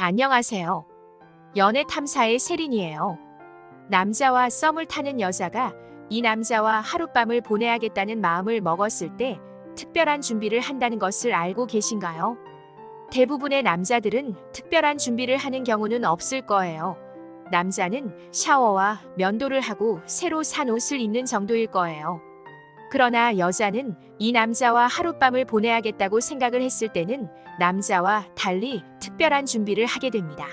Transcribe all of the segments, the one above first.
안녕하세요. 연애 탐사의 세린이에요. 남자와 썸을 타는 여자가 이 남자와 하룻밤을 보내야겠다는 마음을 먹었을 때 특별한 준비를 한다는 것을 알고 계신가요? 대부분의 남자들은 특별한 준비를 하는 경우는 없을 거예요. 남자는 샤워와 면도를 하고 새로 산 옷을 입는 정도일 거예요. 그러나 여자는 이 남자와 하룻밤을 보내야겠다고 생각을 했을 때는 남자와 달리 특별한 준비를 하게 됩니다.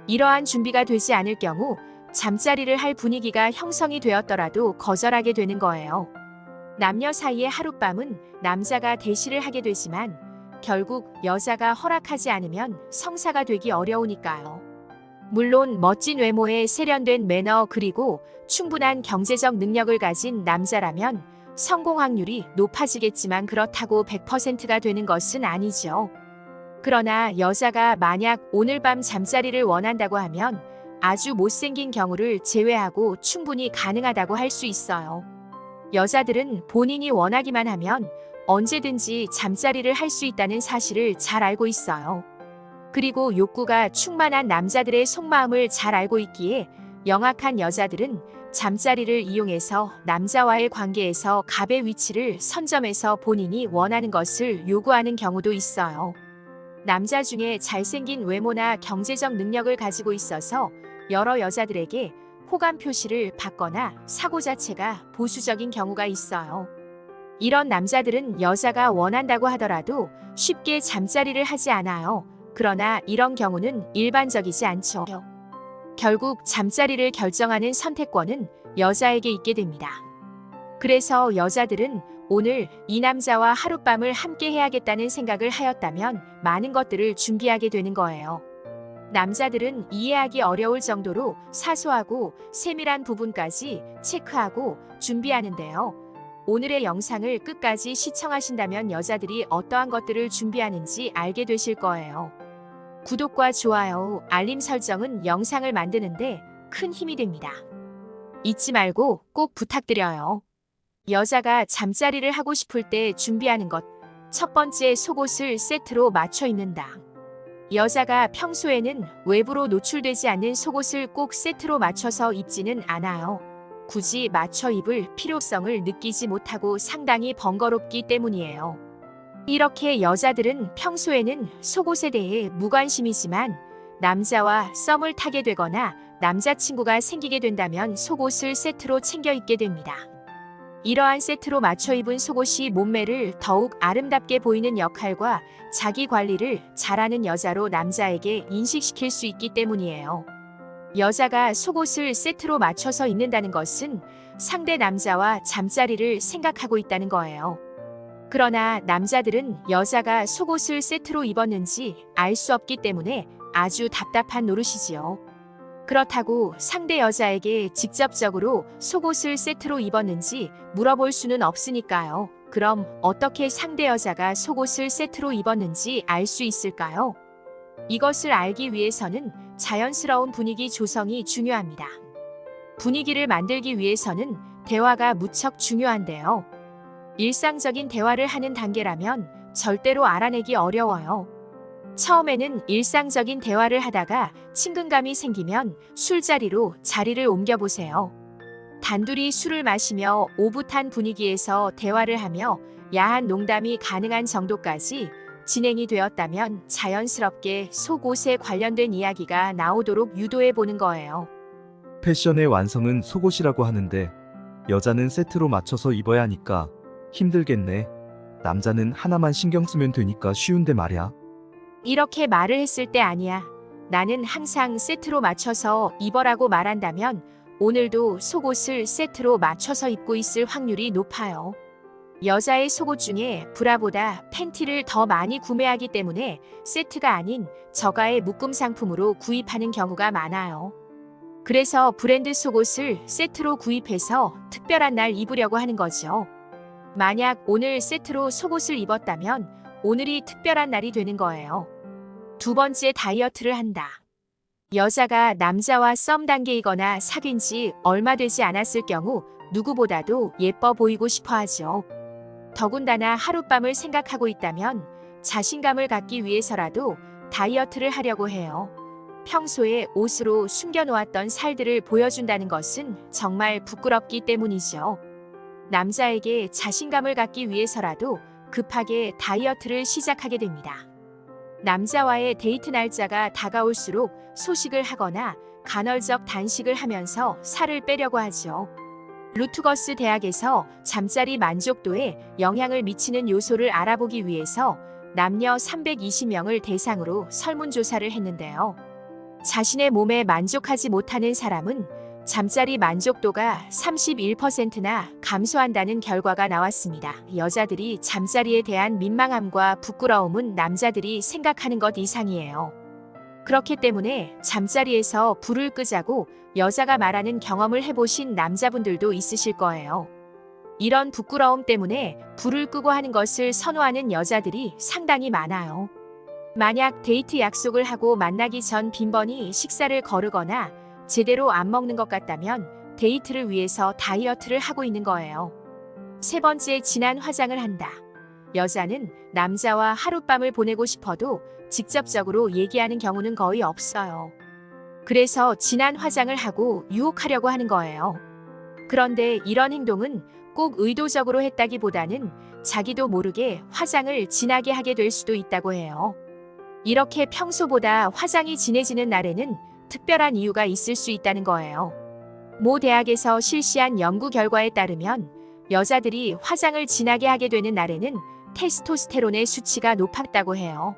이러한 준비가 되지 않을 경우 잠자리를 할 분위기가 형성이 되었더라도 거절하게 되는 거예요. 남녀 사이의 하룻밤은 남자가 대시를 하게 되지만 결국 여자가 허락하지 않으면 성사가 되기 어려우니까요. 물론 멋진 외모에 세련된 매너 그리고 충분한 경제적 능력을 가진 남자라면 성공 확률이 높아지겠지만 그렇다고 100%가 되는 것은 아니죠. 그러나 여자가 만약 오늘 밤 잠자리를 원한다고 하면 아주 못생긴 경우를 제외하고 충분히 가능하다고 할 수 있어요. 여자들은 본인이 원하기만 하면 언제든지 잠자리를 할 수 있다는 사실을 잘 알고 있어요. 그리고 욕구가 충만한 남자들의 속마음을 잘 알고 있기에 영악한 여자들은 잠자리를 이용해서 남자와의 관계에서 갑의 위치를 선점해서 본인이 원하는 것을 요구하는 경우도 있어요. 남자 중에 잘생긴 외모나 경제적 능력을 가지고 있어서 여러 여자들에게 호감 표시를 받거나 사고 자체가 보수적인 경우가 있어요. 이런 남자들은 여자가 원한다고 하더라도 쉽게 잠자리를 하지 않아요. 그러나 이런 경우는 일반적이지 않죠. 결국 잠자리를 결정하는 선택권은 여자에게 있게 됩니다. 그래서 여자들은 오늘 이 남자와 하룻밤을 함께 해야겠다는 생각을 하였다면 많은 것들을 준비하게 되는 거예요. 남자들은 이해하기 어려울 정도로 사소하고 세밀한 부분까지 체크하고 준비하는데요. 오늘의 영상을 끝까지 시청하신다면 여자들이 어떠한 것들을 준비하는지 알게 되실 거예요. 구독과 좋아요, 알림 설정은 영상을 만드는데 큰 힘이 됩니다. 잊지 말고 꼭 부탁드려요. 여자가 잠자리를 하고 싶을 때 준비하는 것. 첫 번째, 속옷을 세트로 맞춰 입는다. 여자가 평소에는 외부로 노출되지 않는 속옷을 꼭 세트로 맞춰서 입지는 않아요. 굳이 맞춰 입을 필요성을 느끼지 못하고 상당히 번거롭기 때문이에요. 이렇게 여자들은 평소에는 속옷에 대해 무관심이지만 남자와 썸을 타게 되거나 남자친구가 생기게 된다면 속옷을 세트로 챙겨 입게 됩니다. 이러한 세트로 맞춰 입은 속옷이 몸매를 더욱 아름답게 보이는 역할과 자기 관리를 잘하는 여자로 남자에게 인식시킬 수 있기 때문이에요. 여자가 속옷을 세트로 맞춰서 입는다는 것은 상대 남자와 잠자리를 생각하고 있다는 거예요. 그러나 남자들은 여자가 속옷을 세트로 입었는지 알 수 없기 때문에 아주 답답한 노릇이지요. 그렇다고 상대 여자에게 직접적으로 속옷을 세트로 입었는지 물어볼 수는 없으니까요. 그럼 어떻게 상대 여자가 속옷을 세트로 입었는지 알 수 있을까요? 이것을 알기 위해서는 자연스러운 분위기 조성이 중요합니다. 분위기를 만들기 위해서는 대화가 무척 중요한데요. 일상적인 대화를 하는 단계라면 절대로 알아내기 어려워요. 처음에는 일상적인 대화를 하다가 친근감이 생기면 술자리로 자리를 옮겨보세요. 단둘이 술을 마시며 오붓한 분위기에서 대화를 하며 야한 농담이 가능한 정도까지 진행이 되었다면 자연스럽게 속옷에 관련된 이야기가 나오도록 유도해 보는 거예요. 패션의 완성은 속옷이라고 하는데 여자는 세트로 맞춰서 입어야 하니까 힘들겠네. 남자는 하나만 신경 쓰면 되니까 쉬운데 말이야. 이렇게 말을 했을 때 아니야. 나는 항상 세트로 맞춰서 입어라고 말한다면 오늘도 속옷을 세트로 맞춰서 입고 있을 확률이 높아요. 여자의 속옷 중에 브라보다 팬티를 더 많이 구매하기 때문에 세트가 아닌 저가의 묶음 상품으로 구입하는 경우가 많아요. 그래서 브랜드 속옷을 세트로 구입해서 특별한 날 입으려고 하는 거죠. 만약 오늘 세트로 속옷을 입었다면 오늘이 특별한 날이 되는 거예요. 두 번째, 다이어트를 한다. 여자가 남자와 썸 단계이거나 사귄 지 얼마 되지 않았을 경우 누구보다도 예뻐 보이고 싶어 하죠. 더군다나 하룻밤을 생각하고 있다면 자신감을 갖기 위해서라도 다이어트를 하려고 해요. 평소에 옷으로 숨겨놓았던 살들을 보여준다는 것은 정말 부끄럽기 때문이죠. 남자에게 자신감을 갖기 위해서라도 급하게 다이어트를 시작하게 됩니다. 남자와의 데이트 날짜가 다가올수록 소식을 하거나 간헐적 단식을 하면서 살을 빼려고 하죠. 루트거스 대학에서 잠자리 만족도에 영향을 미치는 요소를 알아보기 위해서 남녀 320명을 대상으로 설문조사를 했는데요. 자신의 몸에 만족하지 못하는 사람은 잠자리 만족도가 31%나 감소한다는 결과가 나왔습니다. 여자들이 잠자리에 대한 민망함과 부끄러움은 남자들이 생각하는 것 이상이에요. 그렇기 때문에 잠자리에서 불을 끄자고 여자가 말하는 경험을 해보신 남자분들도 있으실 거예요. 이런 부끄러움 때문에 불을 끄고 하는 것을 선호하는 여자들이 상당히 많아요. 만약 데이트 약속을 하고 만나기 전 빈번히 식사를 거르거나 제대로 안 먹는 것 같다면 데이트를 위해서 다이어트를 하고 있는 거예요. 세 번째, 진한 화장을 한다. 여자는 남자와 하룻밤을 보내고 싶어도 직접적으로 얘기하는 경우는 거의 없어요. 그래서 진한 화장을 하고 유혹하려고 하는 거예요. 그런데 이런 행동은 꼭 의도적으로 했다기보다는 자기도 모르게 화장을 진하게 하게 될 수도 있다고 해요. 이렇게 평소보다 화장이 진해지는 날에는 특별한 이유가 있을 수 있다는 거예요. 모 대학에서 실시한 연구 결과에 따르면 여자들이 화장을 진하게 하게 되는 날에는 테스토스테론의 수치가 높았다고 해요.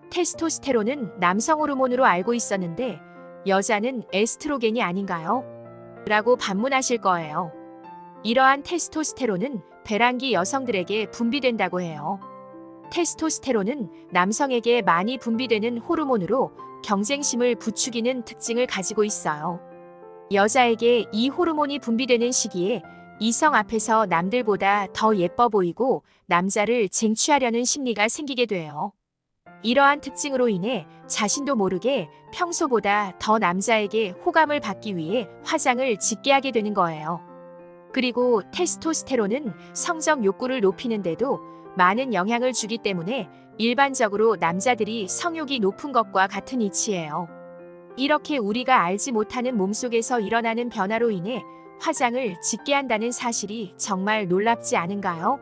테스토스테론은 남성 호르몬으로 알고 있었는데 여자는 에스트로겐이 아닌가요? 라고 반문하실 거예요. 이러한 테스토스테론은 배란기 여성들에게 분비된다고 해요. 테스토스테론은 남성에게 많이 분비되는 호르몬으로 경쟁심을 부추기는 특징을 가지고 있어요. 여자에게 이 호르몬이 분비되는 시기에 이성 앞에서 남들보다 더 예뻐 보이고 남자를 쟁취하려는 심리가 생기게 돼요. 이러한 특징으로 인해 자신도 모르게 평소보다 더 남자에게 호감을 받기 위해 화장을 짙게 하게 되는 거예요. 그리고 테스토스테론은 성적 욕구를 높이는데도 많은 영향을 주기 때문에 일반적으로 남자들이 성욕이 높은 것과 같은 이치예요. 이렇게 우리가 알지 못하는 몸속에서 일어나는 변화로 인해 화장을 짙게 한다는 사실이 정말 놀랍지 않은가요?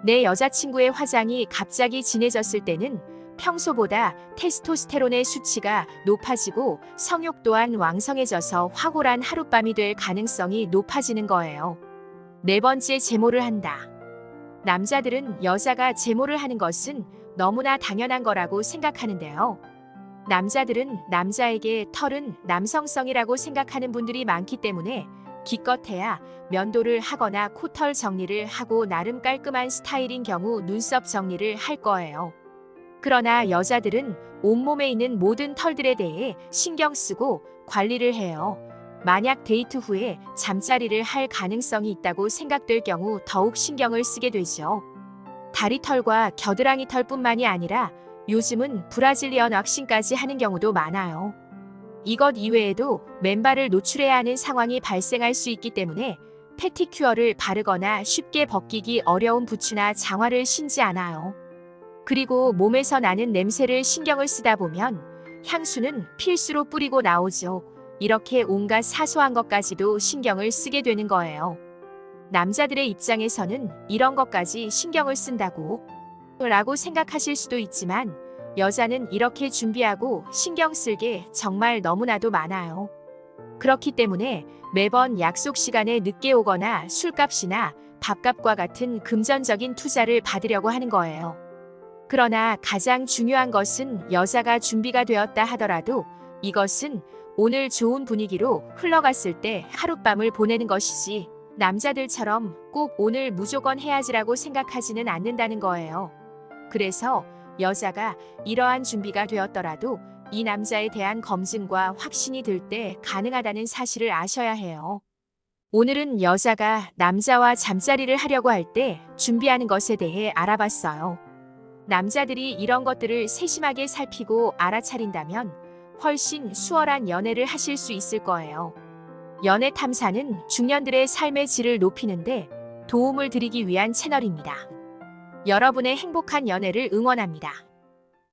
내 여자친구의 화장이 갑자기 진해졌을 때는 평소보다 테스토스테론의 수치가 높아지고 성욕 또한 왕성해져서 황홀한 하룻밤이 될 가능성이 높아지는 거예요. 네 번째, 제모를 한다. 남자들은 여자가 제모를 하는 것은 너무나 당연한 거라고 생각하는데요. 남자들은 남자에게 털은 남성성이라고 생각하는 분들이 많기 때문에 기껏해야 면도를 하거나 코털 정리를 하고 나름 깔끔한 스타일인 경우 눈썹 정리를 할 거예요. 그러나 여자들은 온몸에 있는 모든 털들에 대해 신경 쓰고 관리를 해요. 만약 데이트 후에 잠자리를 할 가능성이 있다고 생각될 경우 더욱 신경을 쓰게 되죠. 다리털과 겨드랑이 털뿐만이 아니라 요즘은 브라질리언 왁싱까지 하는 경우도 많아요. 이것 이외에도 맨발을 노출해야 하는 상황이 발생할 수 있기 때문에 패티큐어를 바르거나 쉽게 벗기기 어려운 부츠나 장화를 신지 않아요. 그리고 몸에서 나는 냄새를 신경을 쓰다 보면 향수는 필수로 뿌리고 나오죠. 이렇게 온갖 사소한 것까지도 신경을 쓰게 되는 거예요. 남자들의 입장에서는 이런 것까지 신경을 쓴다고 라고 생각하실 수도 있지만 여자는 이렇게 준비하고 신경 쓸 게 정말 너무나도 많아요. 그렇기 때문에 매번 약속 시간에 늦게 오거나 술값이나 밥값과 같은 금전적인 투자를 받으려고 하는 거예요. 그러나 가장 중요한 것은 여자가 준비가 되었다 하더라도 이것은 오늘 좋은 분위기로 흘러갔을 때 하룻밤을 보내는 것이지 남자들처럼 꼭 오늘 무조건 해야지라고 생각하지는 않는다는 거예요. 그래서 여자가 이러한 준비가 되었더라도 이 남자에 대한 검증과 확신이 들 때 가능하다는 사실을 아셔야 해요. 오늘은 여자가 남자와 잠자리를 하려고 할 때 준비하는 것에 대해 알아봤어요. 남자들이 이런 것들을 세심하게 살피고 알아차린다면 훨씬 수월한 연애를 하실 수 있을 거예요. 연애 탐사는 중년들의 삶의 질을 높이는데 도움을 드리기 위한 채널입니다. 여러분의 행복한 연애를 응원합니다.